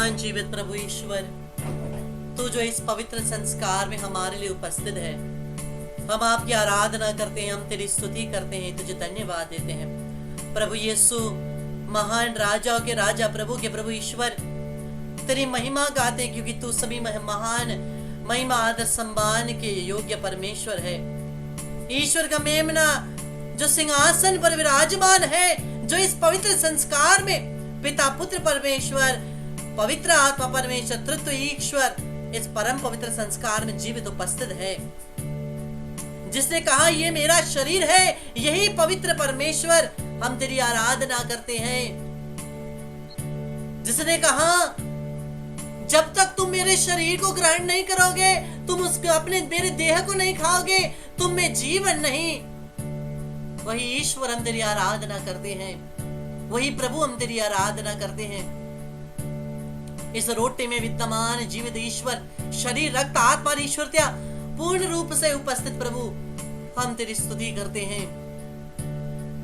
महान जीवित प्रभु ईश्वर, तू जो इस पवित्र संस्कार में हमारे लिए उपस्थित है, हम आपकी आराधना करते हैं, हम तेरी स्तुति करते हैं, तुझे धन्यवाद देते हैं। प्रभु यीशु, महान राजाओं के राजा, प्रभु के प्रभु ईश्वर, तेरी महिमा गाते हैं क्योंकि तू सभी महान महिमा आदर सम्मान के योग्य परमेश्वर है। ईश्वर का मेमना जो सिंहासन पर विराजमान है, जो इस पवित्र संस्कार में पिता पुत्र परमेश्वर पवित्र आत्मा परमेश्वर तृतीय ईश्वर इस परम पवित्र संस्कार में जीवित उपस्थित है, जिसने कहा ये मेरा शरीर है, यही पवित्र परमेश्वर, हम तेरी आराधना करते हैं। जिसने कहा जब तक तुम मेरे शरीर को ग्रहण नहीं करोगे, तुम उसको अपने मेरे देह को नहीं खाओगे, तुम में जीवन नहीं। वही ईश्वर हम तेरी आराधना करते हैं, वही प्रभु हम तेरी आराधना करते हैं। इस रोटे में विद्यमान जीवित ईश्वर, शरीर रक्त आत्मा ईश्वरत्या पूर्ण रूप से उपस्थित प्रभु, हम तेरी स्तुति करते हैं।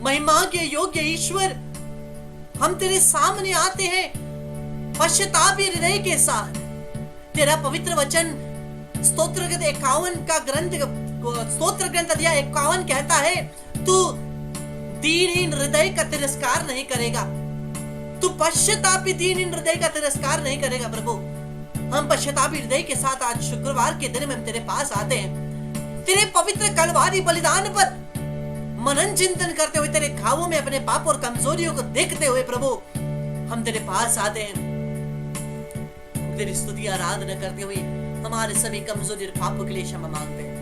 महिमा के योग्य ईश्वर, हम तेरे सामने आते हैं पश्चातापी हृदय के साथ। तेरा पवित्र वचन स्तोत्र ग्रंथ 51 का स्तोत्र ग्रंथ अध्याय 51 कहता है, तू दीनहीन हृदय का तिरस्कार नहीं करेगा, तू पश्चातापी दीनहीन हृदय का तिरस्कार नहीं करेगा। प्रभु, हम पश्चातापी हृदय के साथ आज शुक्रवार के दिन में हम तेरे पास आते हैं, तेरे पवित्र कलवारी बलिदान पर मनन चिंतन करते हुए, तेरे घावों में अपने पाप और कमजोरियों को देखते हुए प्रभु हम तेरे पास आते हैं। तेरी स्तुति आराधना करते हुए हमारे सभी कमजोरी और पापों के लिए क्षमा मांगते हैं।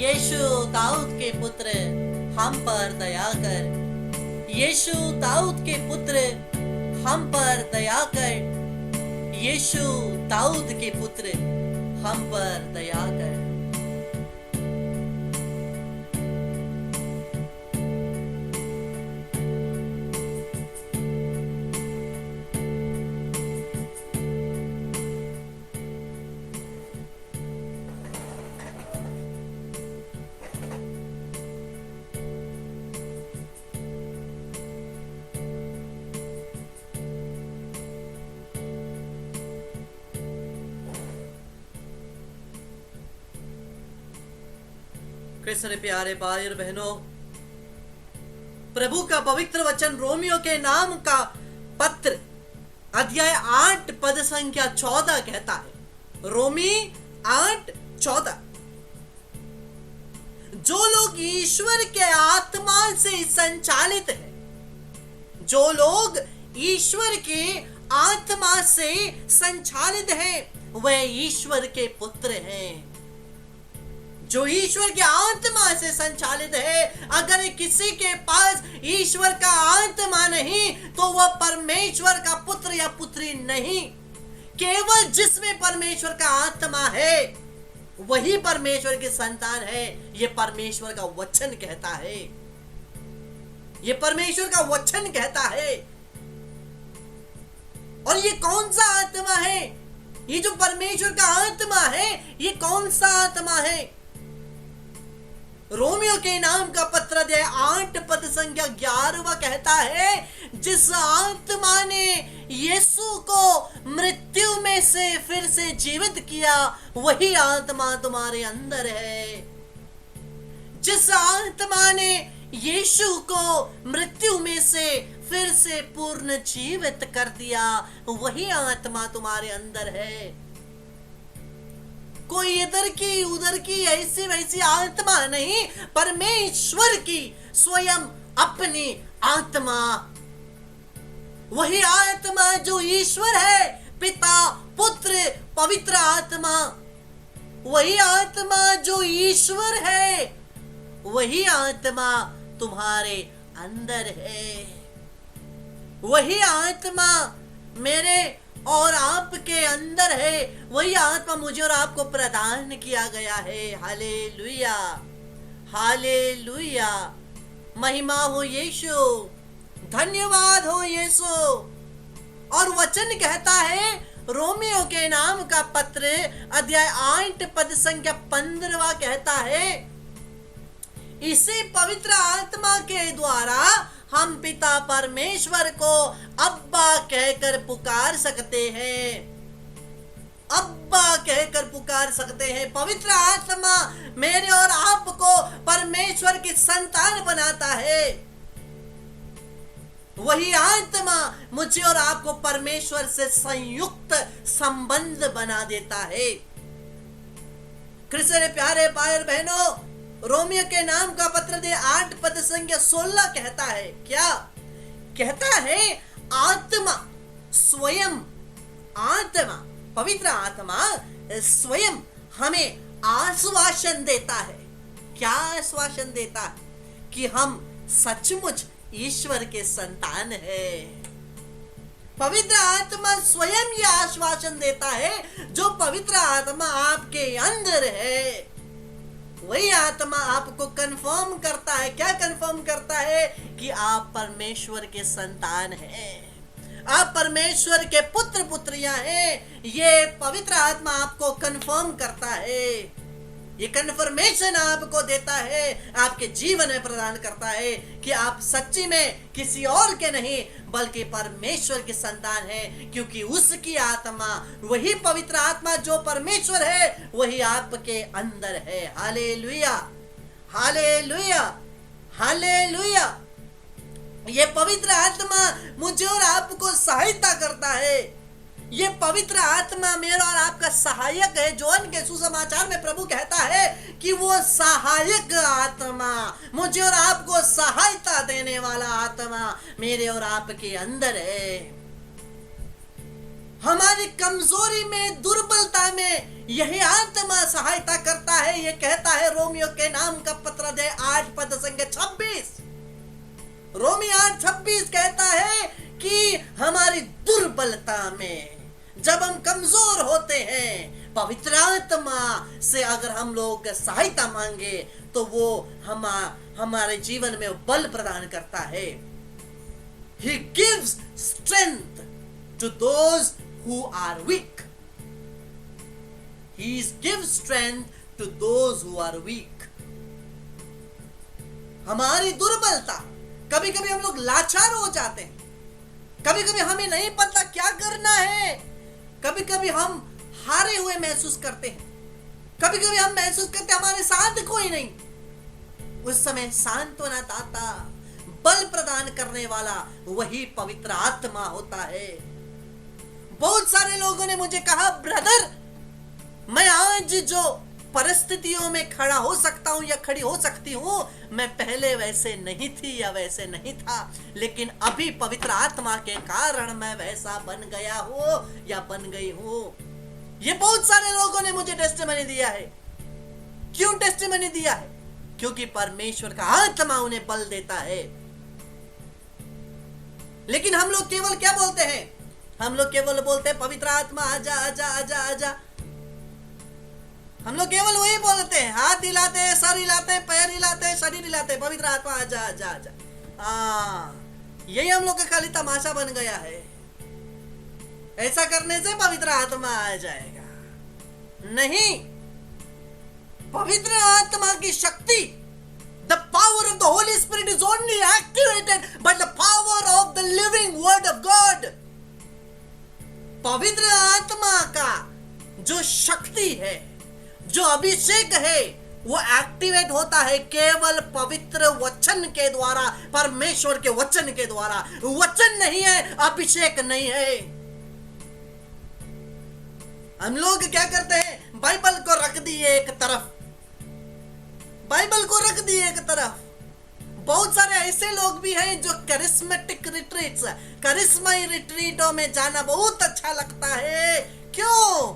यीशु दाऊद के पुत्र, हम पर दया कर। यीशु दाऊद के पुत्र, हम पर दया कर। यीशु दाऊद के पुत्र, हम पर दया कर। कृष्ण प्यारे भाई और बहनों, प्रभु का पवित्र वचन रोमियो के नाम का पत्र अध्याय 8 पद संख्या 14 कहता है, रोमी 8:14, जो लोग ईश्वर के आत्मा से संचालित है, जो लोग ईश्वर के आत्मा से संचालित हैं वे ईश्वर के पुत्र हैं। जो ईश्वर की आत्मा से संचालित है, अगर किसी के पास ईश्वर का आत्मा नहीं तो वह परमेश्वर का पुत्र या पुत्री नहीं। केवल जिसमें परमेश्वर का आत्मा है वही परमेश्वर की संतान है। यह परमेश्वर का वचन कहता है, यह परमेश्वर का वचन कहता है। और ये कौन सा आत्मा है? ये जो परमेश्वर का आत्मा है, ये कौन सा आत्मा है? रोमियो के नाम का पत्र अध्याय 8 पद संख्या 11 कहता है, जिस आत्मा ने यीशु को मृत्यु में से फिर से जीवित किया वही आत्मा तुम्हारे अंदर है। जिस आत्मा ने यीशु को मृत्यु में से फिर से पूर्ण जीवित कर दिया वही आत्मा तुम्हारे अंदर है। कोई इधर की उधर की ऐसी वैसी आत्मा नहीं, परमेश्वर की स्वयं अपनी आत्मा, वही आत्मा जो ईश्वर है, पिता पुत्र पवित्र आत्मा, वही आत्मा जो ईश्वर है, वही आत्मा तुम्हारे अंदर है। वही आत्मा मेरे और आपके अंदर है, वही आत्मा मुझे और आपको प्रदान किया गया है। हालेलुया, हालेलुया, महिमा हो यीशु, धन्यवाद हो यीशु। और वचन कहता है, रोमियो के नाम का पत्र अध्याय 8 पद संख्या 15 कहता है, इसी पवित्र आत्मा के द्वारा हम पिता परमेश्वर को अब्बा कहकर पुकार सकते हैं। अब्बा कहकर पुकार सकते हैं। पवित्र आत्मा मेरे और आपको परमेश्वर की संतान बनाता है। वही आत्मा मुझे और आपको परमेश्वर से संयुक्त संबंध बना देता है। क्रिस्चियन प्यारे भाई और बहनों, रोमियो के नाम का पत्र दे 8 पद संख्या 16 कहता है, क्या कहता है? आत्मा स्वयं, आत्मा पवित्र आत्मा स्वयं हमें आश्वासन देता है। क्या आश्वासन देता है? कि हम सचमुच ईश्वर के संतान है। पवित्र आत्मा स्वयं यह आश्वासन देता है। जो पवित्र आत्मा आपके अंदर है वही आत्मा आपको कंफर्म करता है। क्या कंफर्म करता है? कि आप परमेश्वर के संतान हैं, आप परमेश्वर के पुत्र पुत्रियां हैं। ये पवित्र आत्मा आपको कंफर्म करता है, ये कंफर्मेशन आपको देता है, आपके जीवन में प्रदान करता है कि आप सच्ची में किसी और के नहीं बल्कि परमेश्वर के संतान हैं, क्योंकि उसकी आत्मा, वही पवित्र आत्मा जो परमेश्वर है, वही आपके अंदर है। Hallelujah, hallelujah, hallelujah. ये पवित्र आत्मा मुझे और आपको सहायता करता है। ये पवित्र आत्मा मेरा और आपका सहायक है। जॉन के सुसमाचार में प्रभु कहता है कि वो सहायक आत्मा, मुझे और आपको सहायता देने वाला आत्मा मेरे और आपके अंदर है। हमारी कमजोरी में, दुर्बलता में यही आत्मा सहायता करता है। ये कहता है रोमियो के नाम का पत्र दे 8 पद संख्या 26, रोमियो 8:26 कहता है कि हमारी दुर्बलता में जब हम कमजोर होते हैं, पवित्र आत्मा से अगर हम लोग सहायता मांगे तो वो हमारे जीवन में बल प्रदान करता है। He gives strength to those who are weak. He gives strength to those who are weak. हमारी दुर्बलता, कभी कभी हम लोग लाचार हो जाते हैं, कभी कभी हमें नहीं पता क्या करना है, कभी कभी हम हारे हुए महसूस करते हैं, कभी कभी हम महसूस करते हैं हमारे साथ कोई नहीं। उस समय सांत्वना दाता, बल प्रदान करने वाला वही पवित्र आत्मा होता है। बहुत सारे लोगों ने मुझे कहा, ब्रदर मैं आज जो परिस्थितियों में खड़ा हो सकता हूं या खड़ी हो सकती हूं, मैं पहले वैसे नहीं थी या वैसे नहीं था, लेकिन अभी पवित्र आत्मा के कारण मैं वैसा बन गया हूं या बन गई हूं। ये बहुत सारे लोगों ने मुझे टेस्टिमनी दिया है। क्यों टेस्टिमनी दिया है? क्योंकि परमेश्वर का आत्मा उन्हें बल देता है। लेकिन हम लोग केवल क्या बोलते हैं? हम लोग केवल बोलते हैं पवित्र आत्मा आजा आजा आजा आजा। हम लोग केवल वही बोलते हैं, हाथ हिलाते हैं, सर हिलाते हैं, पैर हिलाते हैं, शरीर हिलाते हैं, पवित्र आत्मा आजा आजा आजा। यही हम लोग का खाली तमाशा बन गया है। ऐसा करने से पवित्र आत्मा आ जाएगा? नहीं, पवित्र आत्मा की शक्ति, the power of the Holy Spirit is only activated by the power of the living word of God. पवित्र आत्मा का जो शक्ति है, जो अभिषेक है, वो एक्टिवेट होता है केवल पवित्र वचन के द्वारा, परमेश्वर के वचन के द्वारा। वचन नहीं है, अभिषेक नहीं है। हम लोग क्या करते हैं? बाइबल को रख दिए एक तरफ, बाइबल को रख दिए एक तरफ। बहुत सारे ऐसे लोग भी हैं जो करिश्मेटिक रिट्रीट्स, करिश्माई रिट्रीटों में जाना बहुत अच्छा लगता है। क्यों?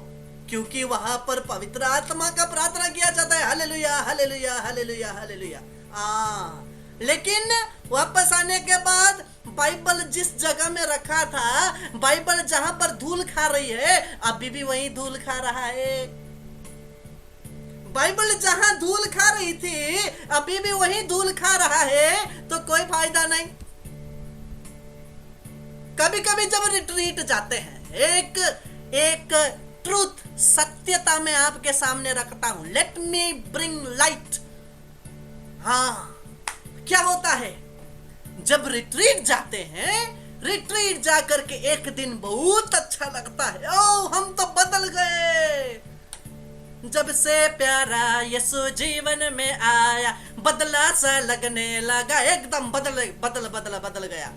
क्योंकि वहां पर पवित्र आत्मा का प्रार्थना किया जाता है, हालेलुया हालेलुया हालेलुया हालेलुया। लेकिन वापस आने के बाद बाइबल जिस जगह में रखा था, बाइबल जहां पर धूल खा रही है, अभी भी वही धूल खा रहा है। बाइबल जहां धूल खा रही थी, अभी भी वही धूल खा रहा है, तो कोई फायदा नहीं। कभी कभी जब रिट्रीट जाते हैं, एक ट्रूथ, सत्यता में आपके सामने रखता हूं, लेट मी ब्रिंग लाइट। क्या होता है जब रिट्रीट जाते हैं? रिट्रीट जाकर के एक दिन बहुत अच्छा लगता है, हम तो बदल गए। जब से प्यारा यीशु जीवन में आया, बदला सा लगने लगा, एकदम बदल गया।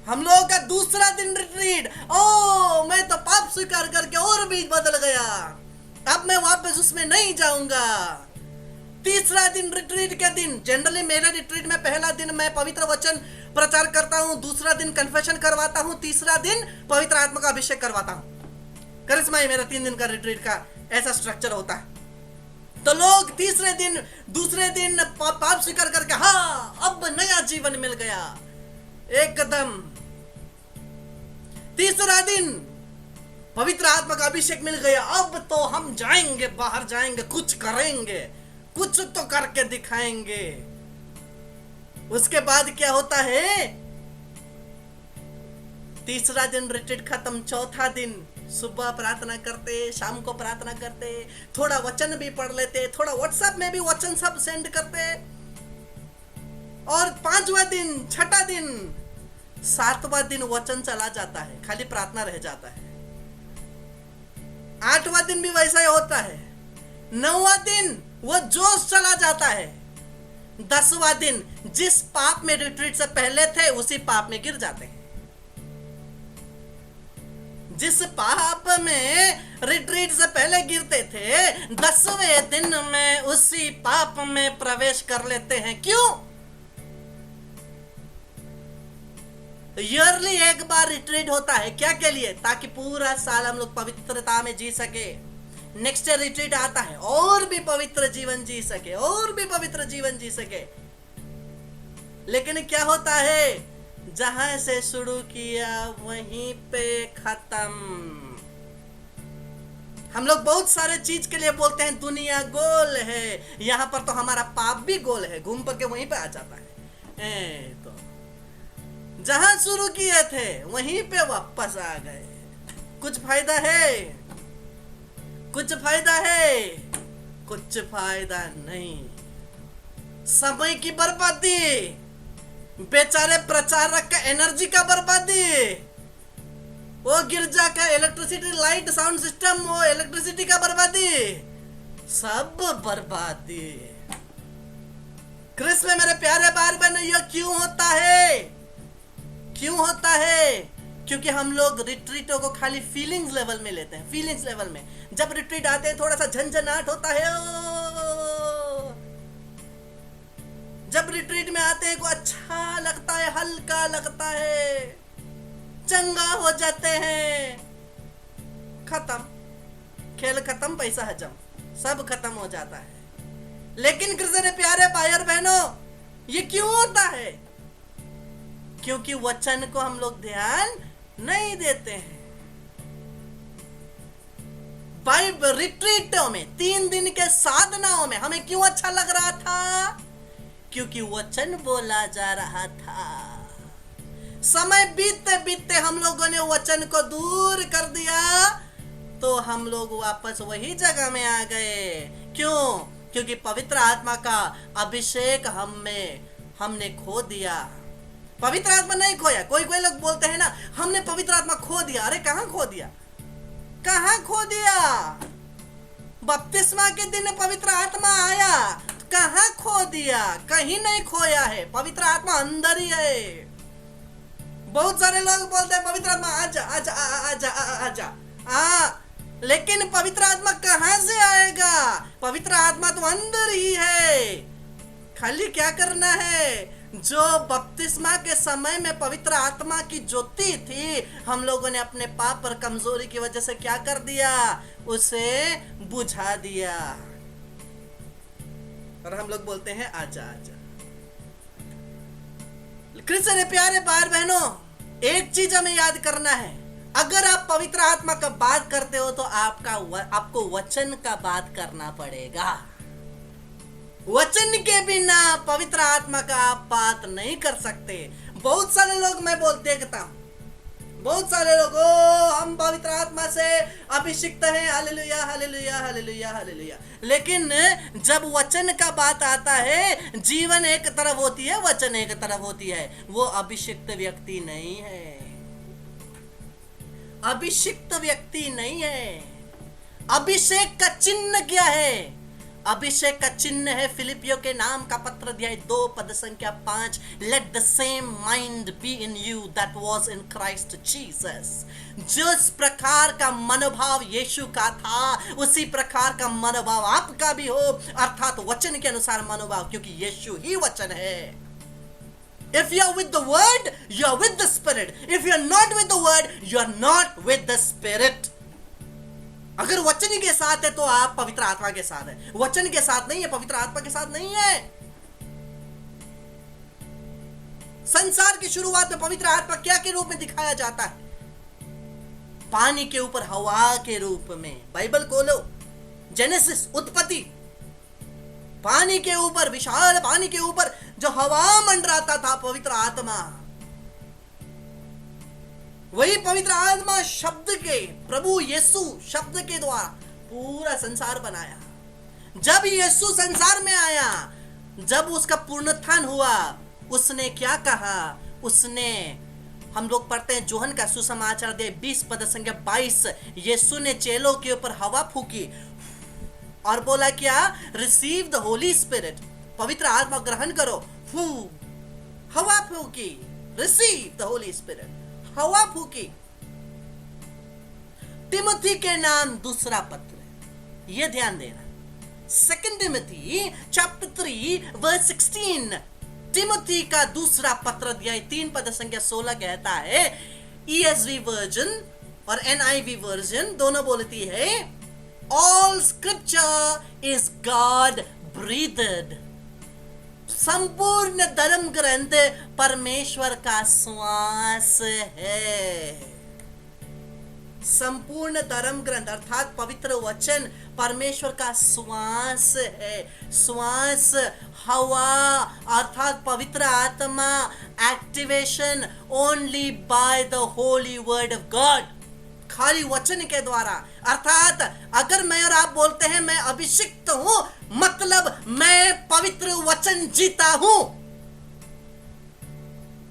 हम लोगों का दूसरा दिन रिट्रीट, मैं तो पाप स्वीकार करके और भी बदल गया, अब मैं वापस उसमें नहीं जाऊंगा। तीसरा दिन रिट्रीट के दिन, जनरली मेरे रिट्रीट में पहला दिन मैं पवित्र वचन प्रचार करता हूं, दूसरा दिन कन्फेशन करवाता हूं, तीसरा दिन पवित्र आत्मा का अभिषेक करवाता हूं। करिश्मा ही मेरा 3 दिन का रिट्रीट का ऐसा स्ट्रक्चर होता है। तो लोग दूसरे दिन पाप स्वीकार करके, अब नया जीवन मिल गया एकदम। तीसरा दिन पवित्र आत्मा का अभिषेक मिल गया, अब तो हम जाएंगे, बाहर जाएंगे, कुछ करेंगे, कुछ तो करके दिखाएंगे। उसके बाद क्या होता है? तीसरा दिन रिट्रीट खत्म, चौथा दिन सुबह प्रार्थना करते, शाम को प्रार्थना करते, थोड़ा वचन भी पढ़ लेते, थोड़ा व्हाट्सएप में भी वचन सब सेंड करते, और 5वां दिन, 6ठा दिन, 7वां दिन वचन चला जाता है, खाली प्रार्थना रह जाता है। 8वां दिन भी वैसा ही होता है। 9वां दिन वो जोश चला जाता है। 10वां दिन जिस पाप में रिट्रीट से पहले थे, उसी पाप में गिर जाते हैं। जिस पाप में रिट्रीट से पहले गिरते थे, 10वें दिन में उसी पाप में प्रवेश कर लेते हैं। क्यों? ईयरली एक बार रिट्रीट होता है, क्या के लिए? ताकि पूरा साल हम लोग पवित्रता में जी सके। नेक्स्ट ईयर रिट्रीट आता है, और भी पवित्र जीवन जी सके, और भी पवित्र जीवन जी सके। लेकिन क्या होता है? जहां से शुरू किया वहीं पे खत्म। हम लोग बहुत सारे चीज के लिए बोलते हैं दुनिया गोल है, यहां पर तो हमारा पाप भी गोल है, घूम पर के वहीं पे आ जाता है। तो जहां शुरू किए थे वहीं पे वापस आ गए। कुछ फायदा है? कुछ फायदा है? कुछ फायदा नहीं। समय की बर्बादी, बेचारे प्रचारक का एनर्जी का बर्बादी, वो गिरजा का इलेक्ट्रिसिटी, लाइट, साउंड सिस्टम, वो इलेक्ट्रिसिटी का बर्बादी, सब बर्बादी। कृष्ण मेरे प्यारे भाई बहनों, ये क्यों होता है? क्यों होता है? क्योंकि हम लोग रिट्रीटों को खाली फीलिंग्स लेवल में लेते हैं, फीलिंग्स लेवल में। जब रिट्रीट आते हैं थोड़ा सा झंझनाहट होता है, जब रिट्रीट में आते हैं को अच्छा लगता है, हल्का लगता है, चंगा हो जाते हैं, खत्म, खेल खत्म, पैसा हजम, सब खत्म हो जाता है। लेकिन कृष्ण प्यारे भाई और बहनों, ये क्यों होता है? क्योंकि वचन को हम लोग ध्यान नहीं देते हैं। बाइबल रिट्रीटों में, 3 दिन के साधनाओं में हमें क्यों अच्छा लग रहा था? क्योंकि वचन बोला जा रहा था। समय बीतते बीतते हम लोगों ने वचन को दूर कर दिया, तो हम लोग वापस वही जगह में आ गए। क्यों? क्योंकि पवित्र आत्मा का अभिषेक हमने खो दिया। पवित्र आत्मा नहीं खोया। कोई कोई लोग बोलते हैं ना, हमने पवित्र आत्मा खो दिया। अरे कहां खो दिया? कहां खो दिया? बपतिस्मा के दिन पवित्र आत्मा आया, कहां खो दिया? कहीं नहीं खोया है, पवित्र आत्मा अंदर ही है। बहुत सारे लोग बोलते हैं पवित्र आत्मा आजा आजा आजा आजा आ, लेकिन पवित्र आत्मा कहां से आएगा? पवित्र आत्मा तो अंदर ही है। खाली क्या करना है? जो बपतिस्मा के समय में पवित्र आत्मा की ज्योति थी, हम लोगों ने अपने पाप और कमजोरी की वजह से क्या कर दिया? उसे बुझा दिया। और हम लोग बोलते हैं आजा आजा। कृष्ण प्यारे भाई बहनों, एक चीज हमें याद करना है, अगर आप पवित्र आत्मा का बात करते हो तो आपको वचन का बात करना पड़ेगा। वचन के बिना पवित्र आत्मा का आप बात नहीं कर सकते। बहुत सारे लोग मैं देखता हूं, बहुत सारे लोग हम पवित्र आत्मा से अभिषिक्त हैं, हालेलुया हालेलुया हालेलुया हालेलुया। लेकिन जब वचन का बात आता है, जीवन एक तरफ होती है, वचन एक तरफ होती है, वो अभिषिक्त व्यक्ति नहीं है, अभिषिक्त व्यक्ति नहीं है। अभिषेक का चिन्ह क्या है? अभिषेक का चिन्ह है फिलिपियों के नाम का पत्र अध्याय 2 पद संख्या 5, let the same mind be in you that was in Christ Jesus. जिस प्रकार का मनोभाव यीशु का था, उसी प्रकार का मनोभाव आपका भी हो, अर्थात वचन के अनुसार मनोभाव, क्योंकि यीशु ही वचन है। If you are with the word, you are with the spirit. If you are not with the word, you are not with the spirit. अगर वचन के साथ है तो आप पवित्र आत्मा के साथ है, वचन के साथ नहीं है, पवित्र आत्मा के साथ नहीं है। संसार की शुरुआत में पवित्र आत्मा क्या के रूप में दिखाया जाता है? पानी के ऊपर हवा के रूप में। बाइबल खोलो, जेनेसिस, उत्पत्ति, पानी के ऊपर, विशाल पानी के ऊपर जो हवा मंडराता था, पवित्र आत्मा, वही पवित्र आत्मा शब्द के, प्रभु यीशु शब्द के द्वारा पूरा संसार बनाया। जब यीशु संसार में आया, जब उसका पुनरुत्थान हुआ, उसने क्या कहा? उसने, हम लोग पढ़ते हैं जोहन का सुसमाचार अध्याय 20 पद संख्या 22, यीशु ने चेलों के ऊपर हवा फूकी और बोला क्या? रिसीव द होली स्पिरिट, पवित्र आत्मा ग्रहण करो। हवा फूकी, रिसीव द होली स्पिरिट, हवा फूकी। तिमोथी के नाम दूसरा पत्र है, यह ध्यान देना। 2 टिमोथी चैप्टर 3 वर्स 16, तिमोथी का दूसरा पत्र अध्याय 3 पद संख्या 16 कहता है, ESV वर्जन और NIV वर्जन दोनों बोलती है, ऑल स्क्रिप्चर इज गॉड ब्रीथड। संपूर्ण धर्म ग्रंथ परमेश्वर का श्वास है। संपूर्ण धर्म ग्रंथ अर्थात पवित्र वचन परमेश्वर का श्वास है। श्वास, हवा अर्थात पवित्र आत्मा, activation only by the Holi word of God, खाली वचन के द्वारा। अर्थात अगर मैं और आप बोलते हैं मैं अभिषिक्त हूं, मतलब मैं पवित्र वचन जीता हूं।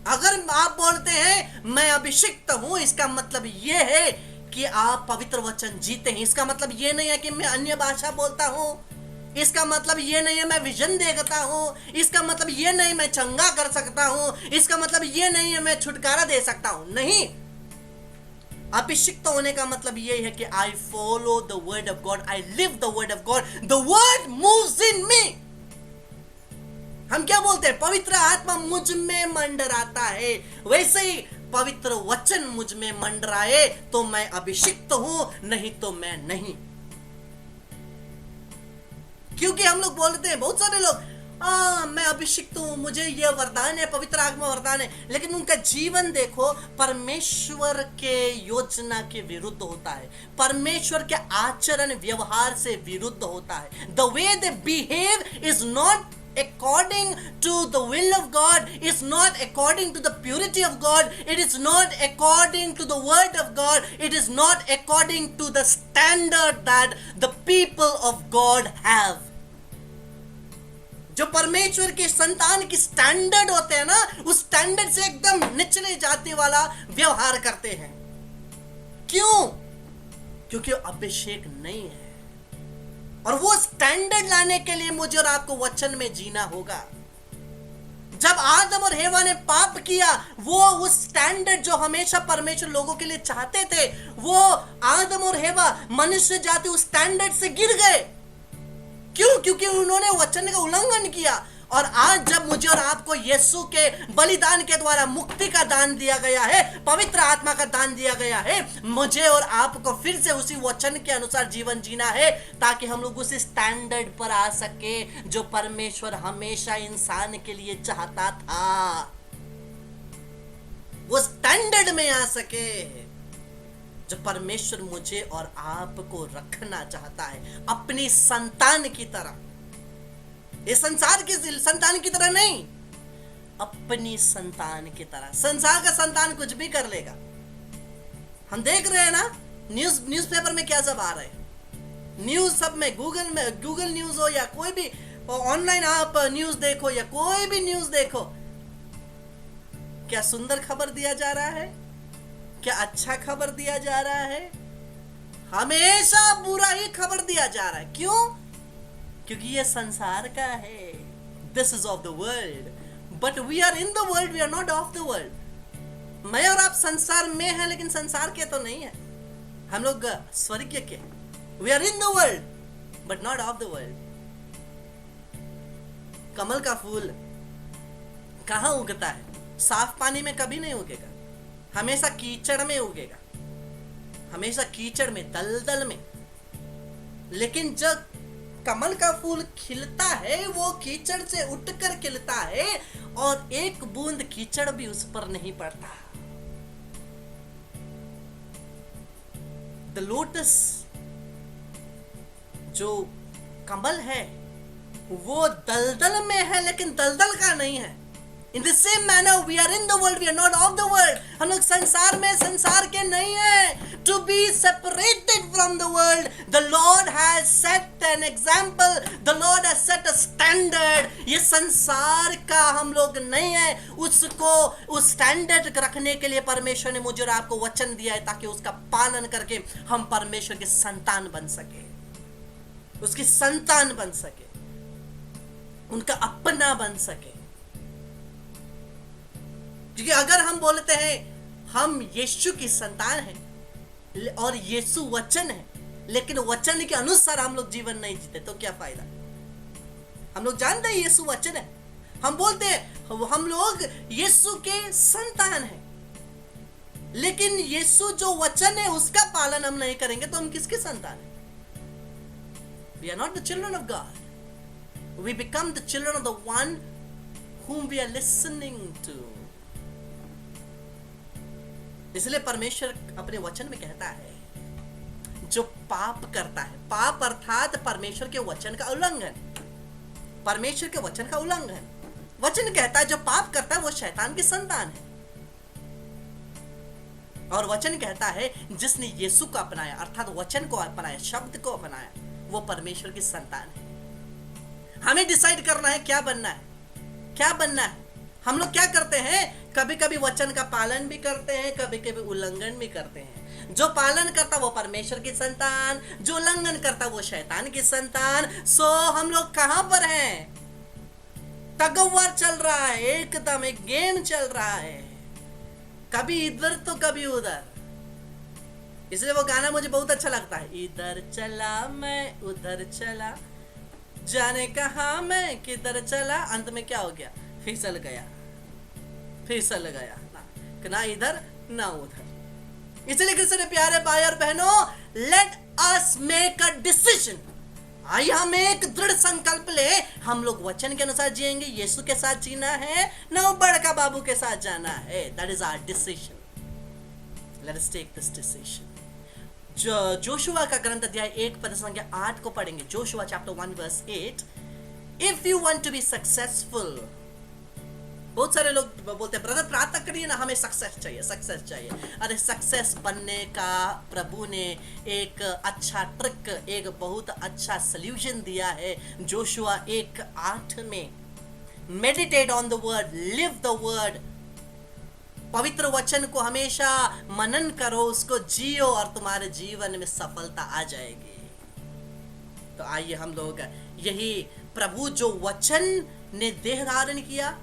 अगर आप बोलते हैं मैं अभिषिक्त हूं, इसका मतलब यह है कि आप पवित्र वचन जीते हैं। इसका मतलब यह नहीं है कि मैं अन्य भाषा बोलता हूं, इसका मतलब यह नहीं है मैं विजन देखता हूं, इसका मतलब यह नहीं मैं चंगा कर सकता हूं, इसका मतलब यह नहीं है मैं छुटकारा दे सकता हूं। नहीं, अभिषिक्त होने का मतलब यही है कि I follow the word of God, I live the word of God, the word moves in me. हम क्या बोलते हैं? पवित्र आत्मा मुझ में मंडराता है। वैसे ही पवित्र वचन मुझ में मंडराए तो मैं अभिषिक्त हूं, नहीं तो मैं नहीं। क्योंकि हम लोग बोलते हैं, बहुत सारे लोग, मैं अभिषिक्त हूं, मुझे यह वरदान है, पवित्र आत्मा वरदान है, लेकिन उनका जीवन देखो परमेश्वर के योजना के विरुद्ध होता है, परमेश्वर के आचरण व्यवहार से विरुद्ध होता है। The way they behave is not according to the will of God, is not according to the purity of God, it is not according to the word of God, it is not according to the standard that the people of God have. जो परमेश्वर के संतान की standard होते हैं ना, उस standard से एकदम निचले जाते वाला व्यवहार करते हैं। क्यों? क्योंकि अभिषेक नहीं है। और वो स्टैंडर्ड लाने के लिए मुझे और आपको वचन में जीना होगा। जब आदम और हेवा ने पाप किया, वो उस स्टैंडर्ड जो हमेशा परमेश्वर लोगों के लिए चाहते थे, वो आदम और हेवा मनुष्य जाति उस स्टैंडर्ड से गिर गए। क्यों? क्योंकि उन्होंने वचन का उल्लंघन किया। और आज जब मुझे और आपको यीशु के बलिदान के द्वारा मुक्ति का दान दिया गया है, पवित्र आत्मा का दान दिया गया है, मुझे और आपको फिर से उसी वचन के अनुसार जीवन जीना है, ताकि हम लोग उसी स्टैंडर्ड पर आ सके जो परमेश्वर हमेशा इंसान के लिए चाहता था। वो स्टैंडर्ड में आ सके जो परमेश्वर मुझे और आपको रखना चाहता है अपनी संतान की तरह। इस संसार की संतान की तरह नहीं, अपनी संतान की तरह। संसार का संतान कुछ भी कर लेगा। हम देख रहे हैं ना, न्यूज़पेपर में क्या सब आ रहा है, न्यूज़ सब में गूगल न्यूज़ हो या कोई भी ऑनलाइन आप न्यूज़ देखो या कोई भी न्यूज़ देखो, क्या सुंदर खबर दिया जा रहा है? क्या अच्छा खबर दिया जा रहा है? हमेशा बुरा ही खबर दिया जा रहा है। क्यों? क्योंकि ये संसार का है। This is of the world, but we are in the world, we are not of the world. मैं और आप संसार में हैं, लेकिन संसार के तो नहीं है। हम लोग स्वर्ग के। We are in the world but not of the world. कमल का फूल कहाँ उगता है? साफ पानी में कभी नहीं उगेगा, हमेशा कीचड़ में उगेगा, हमेशा कीचड़ में, दलदल में। लेकिन जब कमल का फूल खिलता है, वो कीचड़ से उठकर खिलता है और एक बूंद कीचड़ भी उस पर नहीं पड़ता। द लोटस जो कमल है वो दलदल में है, लेकिन दलदल का नहीं है। In the same manner, we are in the world, we are not of the world. हम लोग संसार में, संसार के नहीं हैं। To be separated from the world, the Lord has set an example. The Lord has set a standard. ये संसार का हम लोग नहीं है। उसको उस स्टैंडर्ड रखने के लिए परमेश्वर ने मुझे और आपको वचन दिया है, ताकि उसका पालन करके हम परमेश्वर के संतान बन सके, उसकी संतान बन सके, उनका अपना बन सके। क्योंकि अगर हम बोलते हैं हम यीशु की संतान हैं और यीशु वचन है, लेकिन वचन के अनुसार हम लोग जीवन नहीं जीते, तो क्या फायदा? हम लोग जानते हैं यीशु वचन है, हम बोलते हैं हम लोग यीशु के संतान हैं, लेकिन यीशु जो वचन है उसका पालन हम नहीं करेंगे तो हम किसके संतान हैं? We are not the children of God. We become the children of the one whom we are listening to. इसलिए परमेश्वर अपने वचन में कहता है, जो पाप करता है, पाप अर्थात परमेश्वर के वचन का उल्लंघन, परमेश्वर के वचन का उल्लंघन। वचन कहता है जो पाप करता है वो शैतान की संतान है। और वचन कहता है जिसने यीशु को अपनाया, अर्थात वचन को अपनाया, शब्द को अपनाया, वो परमेश्वर की संतान है। हमें डिसाइड करना है क्या बनना है, क्या बनना है। हम लोग क्या करते हैं, कभी कभी वचन का पालन भी करते हैं, कभी कभी उल्लंघन भी करते हैं। जो पालन करता वो परमेश्वर की संतान, जो उल्लंघन करता वो शैतान की संतान। सो हम लोग कहां पर हैं? टग ऑफ वार चल रहा है, एकदम एक गेम चल रहा है, कभी इधर तो कभी उधर। इसलिए वो गाना मुझे बहुत अच्छा लगता है, इधर चला मैं उधर चला, जाने कहा मैं किधर चला, अंत में क्या हो गया, फिसल गया ना इधर ना उधर। इसलिए कृष्ण प्यारे भाई और बहनों, let us make a decision. आइए हम एक दृढ़ संकल्प ले, हम लोग वचन के अनुसार जिएंगे, यीशु के साथ जीना है, न बड़का बाबू के साथ जाना है। That is our decision. Let us take this decision. Joshua का ग्रंथ अध्याय 1 पद संख्या 8 को पढ़ेंगे। Joshua chapter 1 verse 8। If you want to be successful, बहुत सारे लोग बोलते हैं ब्रदर प्रार्थना करिए ना, हमें सक्सेस चाहिए। अरे सक्सेस बनने का प्रभु ने एक अच्छा ट्रिक, एक बहुत अच्छा सॉल्यूशन दिया है। जोशुआ 1:8 में, meditate on the word, live the word. पवित्र वचन को हमेशा मनन करो, उसको जियो और तुम्हारे जीवन में सफलता आ जाएगी। तो आइए हम लोग यही प्रभु जो वचन ने देह धारण किया,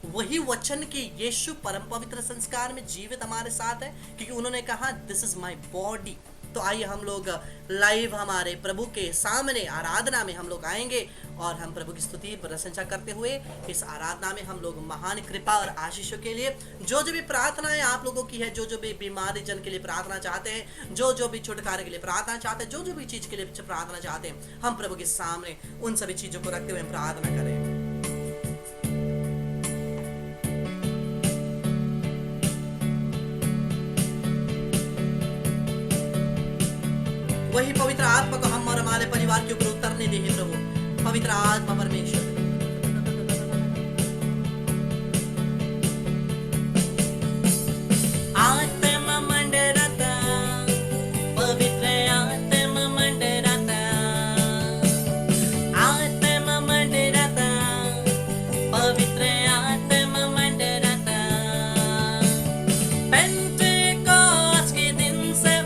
वही वचन के यीशु परम पवित्र संस्कार में जीवित हमारे साथ है, क्योंकि उन्होंने कहा दिस इज माय बॉडी। तो आइए हम लोग लाइव हमारे प्रभु के सामने आराधना में हम लोग आएंगे और हम प्रभु की स्तुति प्रशंसा करते हुए इस आराधना में हम लोग महान कृपा और आशीषों के लिए जो भी प्रार्थनाएं आप लोगों की है, जो भी बीमारी जन के लिए प्रार्थना चाहते हैं, जो भी छुटकारे के लिए प्रार्थना चाहते हैं, जो भी चीज के लिए प्रार्थना चाहते हैं, हम प्रभु के सामने उन सभी चीजों को रखते हुए प्रार्थना करें। वही पवित्र आत्मा को हम और हमारे परिवार के ऊपर उतरने दे हे प्रभु। पवित्र आत्मा परमेश्वर, आत्मा मंडराता, पवित्र आत्मा मंडराता, आत्मा मंडराता, पवित्र आत्मा मंडराता। पेंटेकोस्ट के दिन से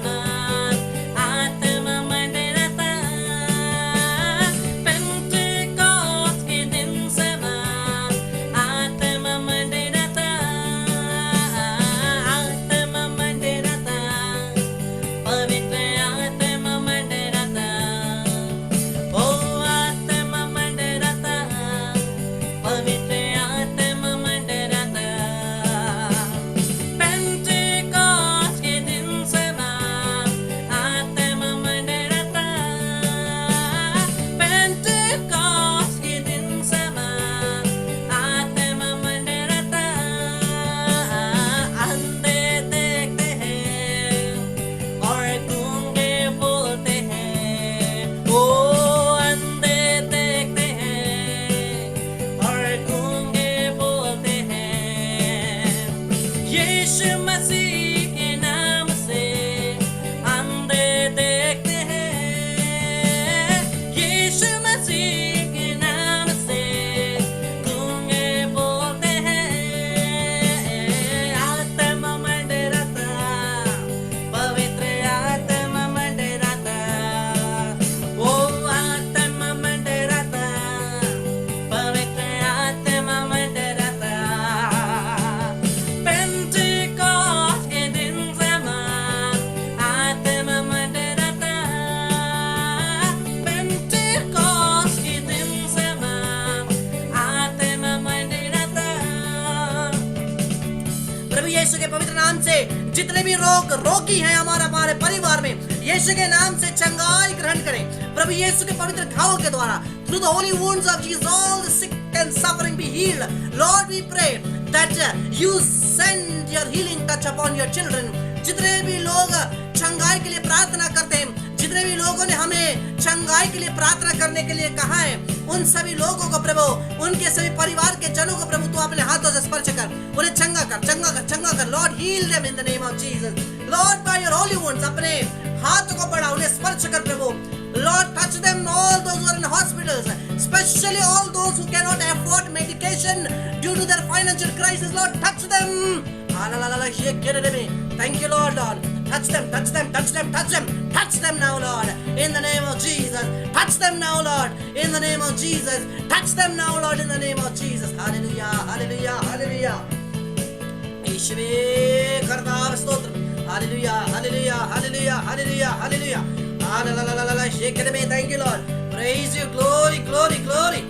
यीशु के पवित्र नाम से जितने भी रोगी हैं हमारे परिवार में, यीशु के नाम से चंगाई ग्रहण करें। प्रभु यीशु के पवित्र घावों के द्वारा, through the holy wounds of Jesus, all the sick and suffering be healed. Lord, we pray that you send your healing touch upon your children. जितने भी लोग चंगाई के लिए प्रार्थना करते हैं, जितने भी लोगों ने हमें चंगाई के लिए प्रार्थना करने के लिए कहा है, उन सभी लोगों को प्रभु, उनके सभी परिवार के जनों को प्रभु तू अपने हाथों से स्पर्श कर, उन्हें चंगा कर। Lord heal them in the name of Jesus. Lord by your holy wounds अपने हाथों को बढ़ा, उन्हें स्पर्श कर प्रभु। Lord, touch them, all those who are in hospitals, especially all those who cannot afford medication due to their financial crisis. Lord, touch them. Thank you, Lord. Touch them now, Lord, in the name of Jesus. Touch them now, Lord, in the name of Jesus. Touch them now, Lord, in the name of Jesus. Hallelujah. ईश्वरे Kartar स्तोत्र। Hallelujah, hallelujah, hallelujah, hallelujah, hallelujah. Hallelujah, shake it, thank you, Lord. Praise you, glory, glory, glory.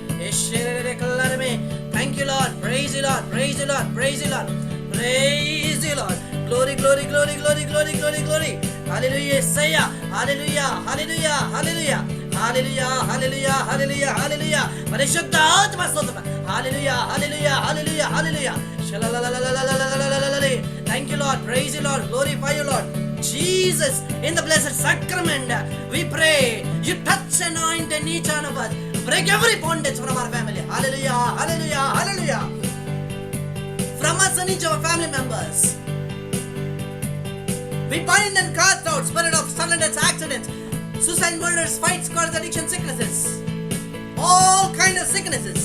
Thank you, Lord. Praise you, Lord. Praise you, Lord. Praise you, Lord. Praise you, Lord. Glory, glory, glory, glory, glory, glory, glory. Hallelujah, Isaiah. Hallelujah, hallelujah, hallelujah. Hallelujah, hallelujah, hallelujah, hallelujah. పరిశుద్ధ ఆత్మ స్తోత్రం. Hallelujah, hallelujah, hallelujah, hallelujah. Thank you, Lord. Praise you, Lord. Glorify you, Lord. Jesus, in the blessed sacrament, we pray you touch and anoint in each one of us. Break every bondage from our family. Hallelujah, hallelujah, hallelujah. From us and each of our family members. We bind and cast out spirit of sudden deaths, accidents, suicide, murders, fights, scars, addiction, sicknesses. All kind of sicknesses.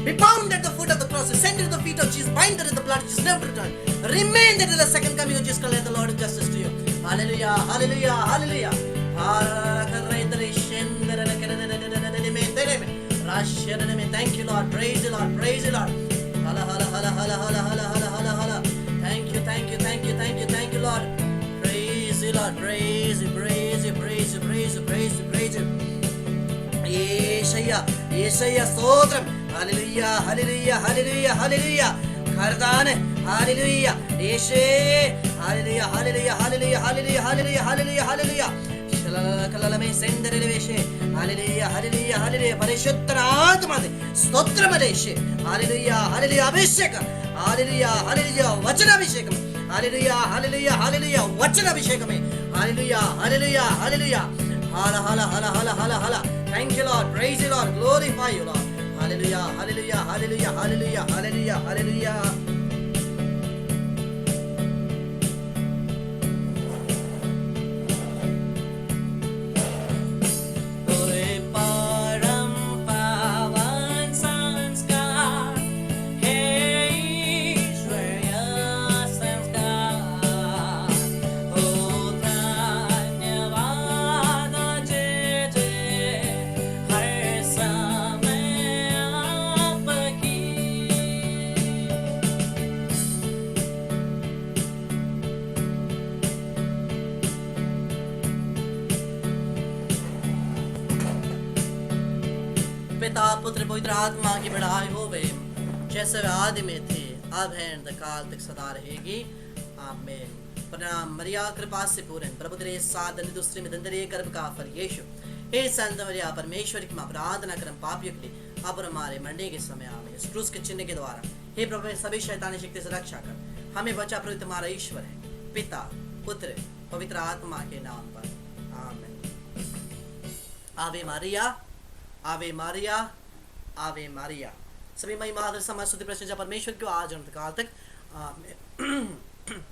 Be bound at the foot of the cross, sent to the feet of Jesus, bind it in the blood of Jesus, never return. Remain there till the second coming of Jesus Christ, let the Lord do justice to you. Hallelujah, hallelujah, hallelujah. Thank you, Lord. Praise you, Lord. Praise you, Lord. Thank you, thank you, thank you, thank you, thank you, Lord. Praise you, Lord. Praise you, praise you, praise you, praise you, praise you, praise you. Yeshaya Sotram. Hallelujah, hallelujah, hallelujah, hallelujah. Kardane, hallelujah. Yeshe, hallelujah, hallelujah, hallelujah, hallelujah, hallelujah, hallelujah, hallelujah. Shalalakalalame sendereveshe. Hallelujah, hallelujah, hallelujah. Parishuddha Atmade. Stotramadeshe. Hallelujah, hallelujah, Abhishekam. Hallelujah, hallelujah, Vachanabhishekam. Hallelujah, hallelujah, hallelujah, Vachanabhishekam. Hallelujah, hallelujah, hallelujah. Hala, hala, hala, hala, hala, hala. Thank you, Lord. Praise you, Lord. Glorify you, Lord. Hallelujah, hallelujah, hallelujah, hallelujah, hallelujah, hallelujah. पिता पुत्र पवित्र आत्मा की बढ़ाई होवे, जैसे वे आदि में थे, अब है, काल तक सदा रहेगी। आमीन। प्रणाम मरिया, कृपा से पूर्ण प्रभु तेरे साथ दूसरे में दंदरे गर्भ का फल यीशु। हे संत मरिया, परमेश्वर की मां, प्रार्थना करम पापियों के लिए, अब और हमारे मरने के समय आमीन। इस क्रूस के चिन्ह के द्वारा हे प्रभु सभी शैतानी शक्ति से रक्षा कर हमें बचा, प्रभु तुम्हारा ईश्वर है, पिता पुत्र पवित्र आत्मा के नाम पर आमीन। आवे मारिया, आवे मारिया, आवे मारिया। सभी महिमा आदर समाज स्तुति प्रशंसा परमेश्वर को आज अनंत काल तक आमीन।